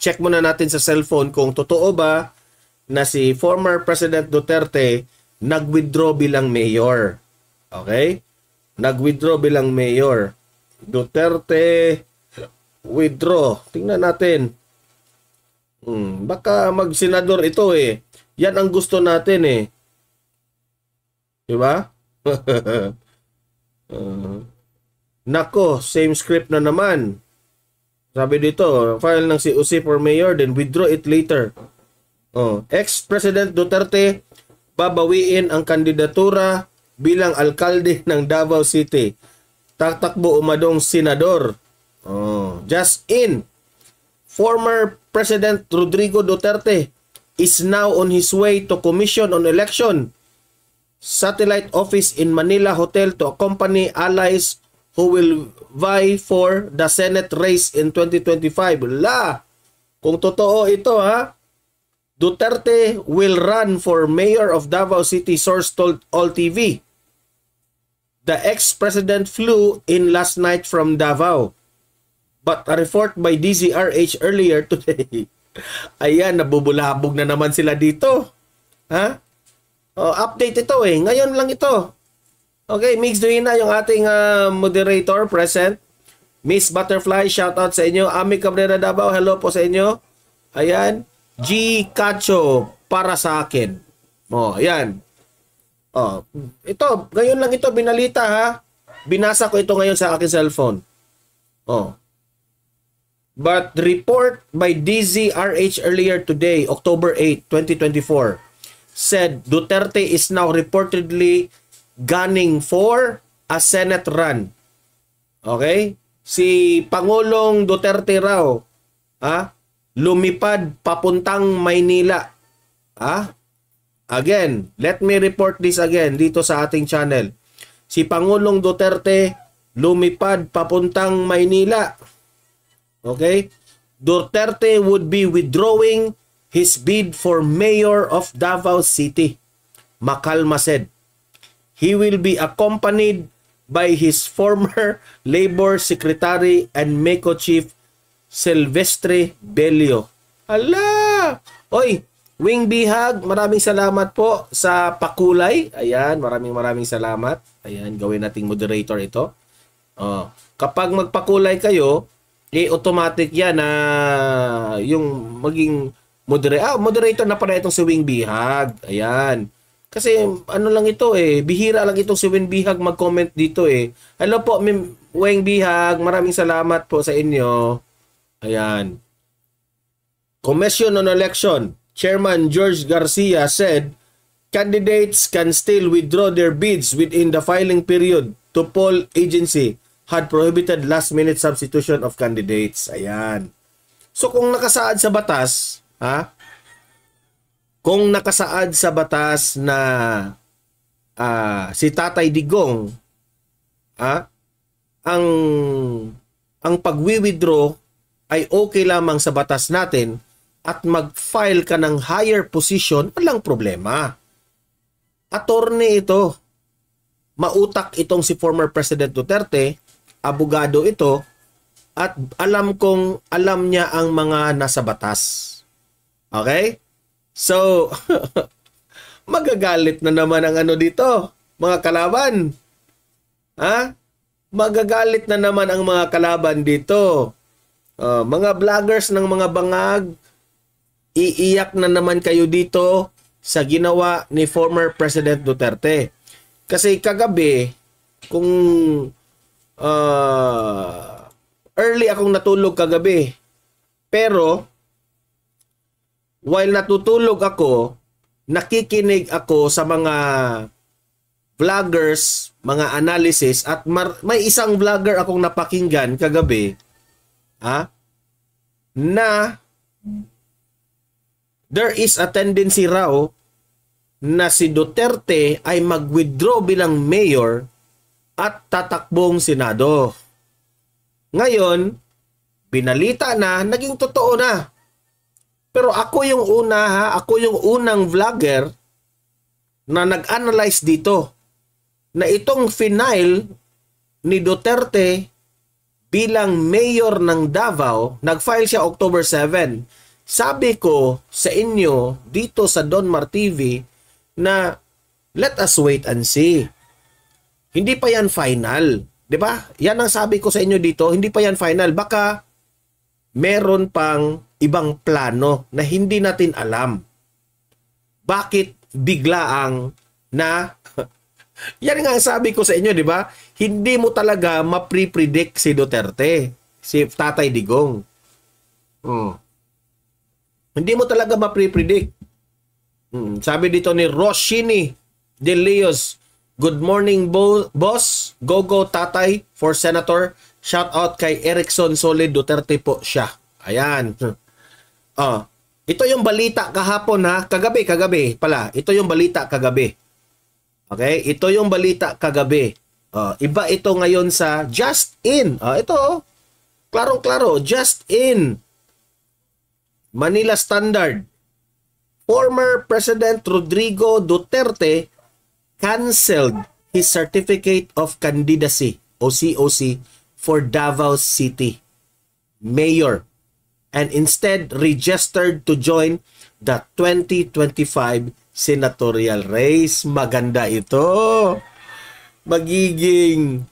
check muna natin sa cellphone kung totoo ba na si former President Duterte nag-withdraw bilang mayor. Okay? Nag-withdraw bilang mayor. Duterte withdraw. Tingnan natin. Baka mag-senador ito eh. Yan ang gusto natin eh. Diba? Nako, same script na naman. Sabi dito, file ng si COC for mayor, then withdraw it later. Ex-President Duterte babawiin ang kandidatura bilang alkalde ng Davao City. Tatakbo umadong senador. Just in, former President Rodrigo Duterte is now on his way to Commission on Election Satellite Office in Manila Hotel to accompany allies who will vie for the Senate race in 2025. Kung totoo ito ha, Duterte will run for mayor of Davao City, source told All TV. The ex-president flew in last night from Davao. But a report by DZRH earlier today. Ayan, nabubulabog na naman sila dito. Ha? Update ito eh. Ngayon lang ito. Okay, Mix Duina, yung ating moderator present. Miss Butterfly, shout out sa inyo. Ami Cabrera Davao, hello po sa inyo. Ayan. G. Cacho, para sa akin. Ayan. Ito, ngayon lang ito binalita ha. Binasa ko ito ngayon sa aking cellphone. But report by DZRH earlier today, October 8, 2024, said Duterte is now reportedly gunning for a Senate run. Okay? Si Pangulong Duterte raw, lumipad papuntang Maynila. Again, let me report this again dito sa ating channel. Si Pangulong Duterte lumipad papuntang Maynila. Okay? Duterte would be withdrawing his bid for mayor of Davao City. Macalma said. He will be accompanied by his former labor secretary and MECO chief Silvestre Belio. Ala! Oy, Wing Bihag, maraming salamat po sa pakulay. Ayan, maraming salamat. Ayan, gawin nating moderator ito. Kapag magpakulay kayo, automatic yan na yung maging moderator na pala itong si Wing Bihag. Ayan. Kasi ano lang ito eh, bihira lang itong si Wing Bihag mag-comment dito eh. Hello po, Wing Bihag, maraming salamat po sa inyo. Ayan. Commission on Election, Chairman George Garcia said, candidates can still withdraw their bids within the filing period to poll agency had prohibited last-minute substitution of candidates. Ayan. So kung nakasaad sa batas, kung nakasaad sa batas na si Tatay Digong, ang pagwi-withdraw ay okay lamang sa batas natin at mag-file ka ng higher position, walang problema. Attorney ito. Mautak itong si former President Duterte, abogado ito, at alam niya ang mga nasa batas. Okay? So, magagalit na naman ang ano dito, mga kalaban. Magagalit na naman ang mga kalaban dito. Mga vloggers ng mga bangag, iiyak na naman kayo dito sa ginawa ni former President Duterte. Kasi kagabi, kung early akong natulog kagabi, pero while natutulog ako, nakikinig ako sa mga vloggers, mga analysis, at may isang vlogger akong napakinggan kagabi, na there is a tendency raw na si Duterte ay mag-withdraw bilang mayor at tatakbong senado. Ngayon, binalita na, naging totoo na. Pero ako yung ako yung unang vlogger na nag-analyze dito na itong final ni Duterte bilang mayor ng Davao. Nag-file siya October 7. Sabi ko sa inyo dito sa Donmar TV na let us wait and see. Hindi pa yan final. 'Di ba? Yan ang sabi ko sa inyo dito, hindi pa yan final. Baka meron pang ibang plano na hindi natin alam. Bakit biglaang na yan nga ang sabi ko sa inyo, 'di ba? Hindi mo talaga ma-predict si Duterte, si Tatay Digong. Hindi mo talaga ma-predict. Sabi dito ni Roshini De Leos, good morning boss, go Tatay for Senator. Shout out kay Erickson Solid Duterte po siya. Ayan. Ito yung balita kahapon ha, kagabi pala. Ito yung balita kagabi. Okay? Ito yung balita kagabi. Iba ito ngayon sa Just In. Ito, klarong-klaro, Just In. Manila Standard. Former President Rodrigo Duterte canceled his Certificate of Candidacy o COC for Davao City Mayor and instead registered to join the 2025 senatorial race. Maganda ito. Magiging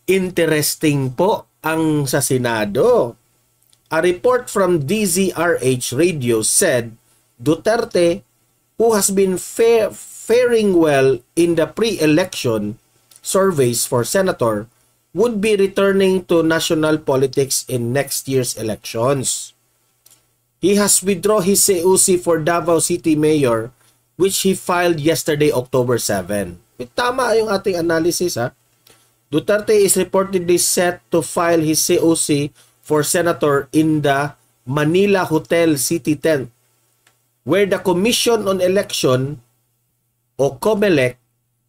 interesting po ang sa Senado. A report from DZRH Radio said Duterte, who has been faring well in the pre-election surveys for senator, would be returning to national politics in next year's elections. He has withdrawn his COC for Davao City Mayor, which he filed yesterday, October 7. Tama yung ating analysis ha. Duterte is reportedly set to file his COC for senator in the Manila Hotel City Tent, where the Commission on Election o COMELEC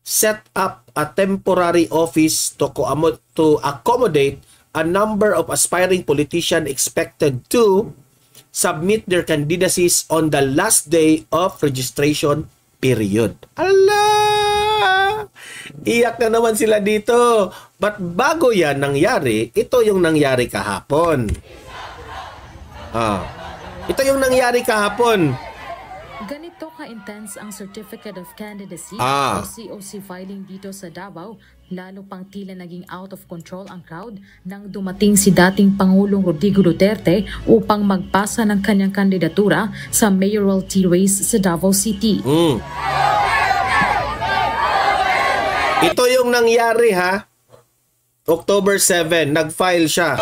set up a temporary office to accommodate a number of aspiring politicians expected to submit their candidacies on the last day of registration period. Allah! Iyak na naman sila dito. But bago yan nangyari, ito yung nangyari kahapon. Ito yung nangyari kahapon. Ganito ka-intense ang Certificate of Candidacy o COC filing dito sa Davao, lalo pang tila naging out of control ang crowd nang dumating si dating Pangulong Rodrigo Duterte upang magpasa ng kanyang kandidatura sa mayoralty race sa Davao City. Ito yung nangyari ha. October 7, nag-file siya.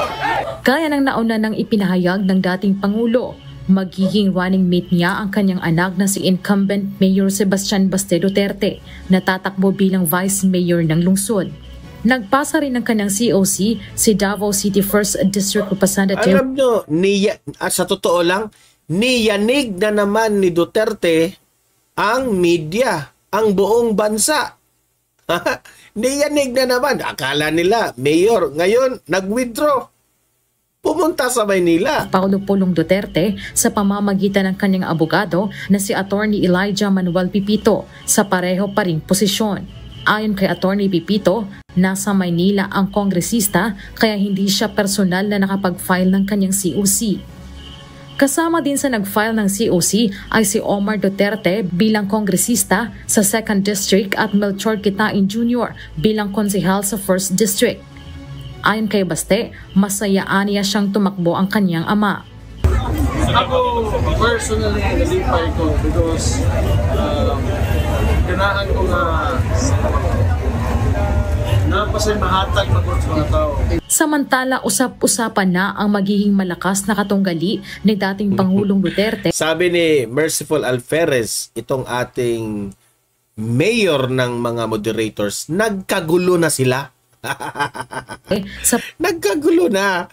Kaya nang nauna nang ipinahayag ng dating Pangulo, magiging running mate niya ang kanyang anak na si incumbent Mayor Sebastian Baste Duterte na tatakbo bilang Vice Mayor ng lungsod. Nagpasa rin ng kanyang COC si Davao City 1st District Representative. Alam nyo, sa totoo lang, niyanig na naman ni Duterte ang media, ang buong bansa. Niyanig na naman. Akala nila, Mayor, ngayon, nag-withdraw. Pumunta sa Maynila. Paulo Pulong Duterte sa pamamagitan ng kanyang abogado na si Attorney Elijah Manuel Pipito sa pareho pa ring posisyon. Ayon kay Attorney Pipito, nasa Maynila ang kongresista kaya hindi siya personal na nakapag-file ng kanyang COC. Kasama din sa nag-file ng COC ay si Omar Duterte bilang kongresista sa 2nd District at Melchor Kitain Jr. bilang konsehal sa 1st District. Ayon kay Baste, masayaan niya siyang tumakbo ang kanyang ama. Ako personally nalipay ko because ganahan ko nga napasay mahatag magod sa mga tao. Samantala, usap-usapan na ang magiging malakas na katunggali ni dating Pangulong Duterte. Sabi ni Merciful Alferez, itong ating mayor ng mga moderators, nagkagulo na sila. Nagkagulo na.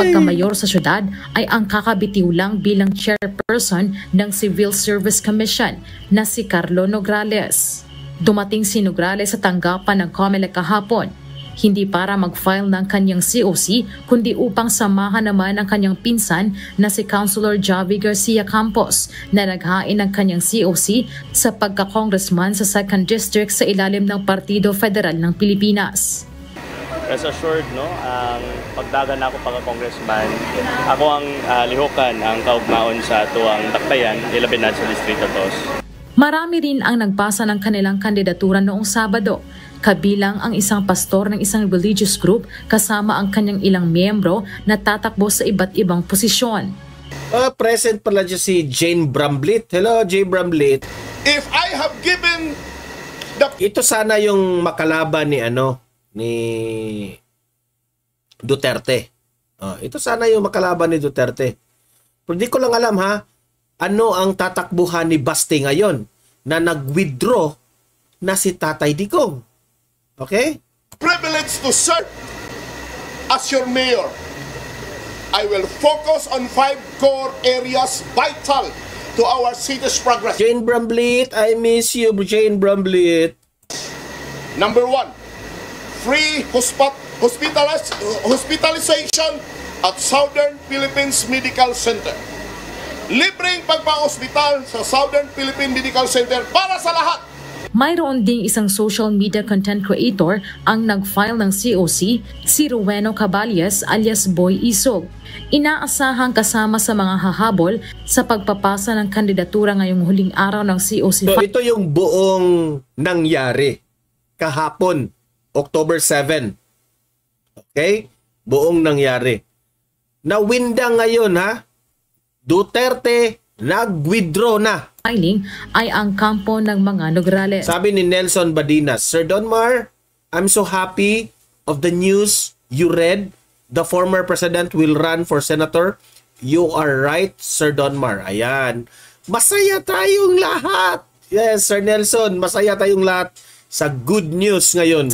Pagkamayor sa syudad ay ang kakabitiw lang bilang chairperson ng Civil Service Commission na si Carlo Nograles. Dumating si Nograles sa tanggapan ng COMELEC kahapon, hindi para mag-file ng kanyang COC kundi upang samahan naman ang kanyang pinsan na si Councilor Javi Garcia Campos na naghain ng kanyang COC sa pagka-congressman sa 2nd District sa ilalim ng Partido Federal ng Pilipinas. rest assured, no, ang pagdagan ako pagka-congressman, ako ang lihukan ang kaugmaon sa tuwang dakbayan, ilabi na sa Distrito 2. Marami rin ang nagpasa ng kanilang kandidatura noong Sabado, kabilang ang isang pastor ng isang religious group kasama ang kanyang ilang miyembro na tatakbo sa iba't ibang posisyon. Present pala dyan si Jane Bramblett. Hello, Jane Bramblett. If I have given the... Ito sana yung makalaban ni ni Duterte. Ito sana yung makalaban ni Duterte. Pero di ko lang alam ano ang tatakbuhan ni Basti ngayon na nag-withdraw na si Tatay Digong. Okay? privilege to serve as your mayor. I will focus on 5 core areas vital to our city's progress. Jane Bramblett, I miss you, Jane Bramblett. Number 1, free hospitalization at Southern Philippines Medical Center. Libreng pagpa-hospital sa Southern Philippine Medical Center para sa lahat. Mayroon ding isang social media content creator ang nag-file ng COC, si Roweno Caballes alias Boy Isog. Inaasahang kasama sa mga hahabol sa pagpapasa ng kandidatura ngayong huling araw ng COC. So ito yung buong nangyari kahapon, October 7. Okay? Buong nangyari. Nawinda ngayon Duterte nag-withdraw na. Filing ay ang kampo ng mga Nograles. Sabi ni Nelson Badinas, Sir Donmar, I'm so happy of the news you read. The former president will run for senator. You are right, Sir Donmar. Ayan. Masaya tayong lahat. Yes, Sir Nelson, masaya tayong lahat sa good news ngayon.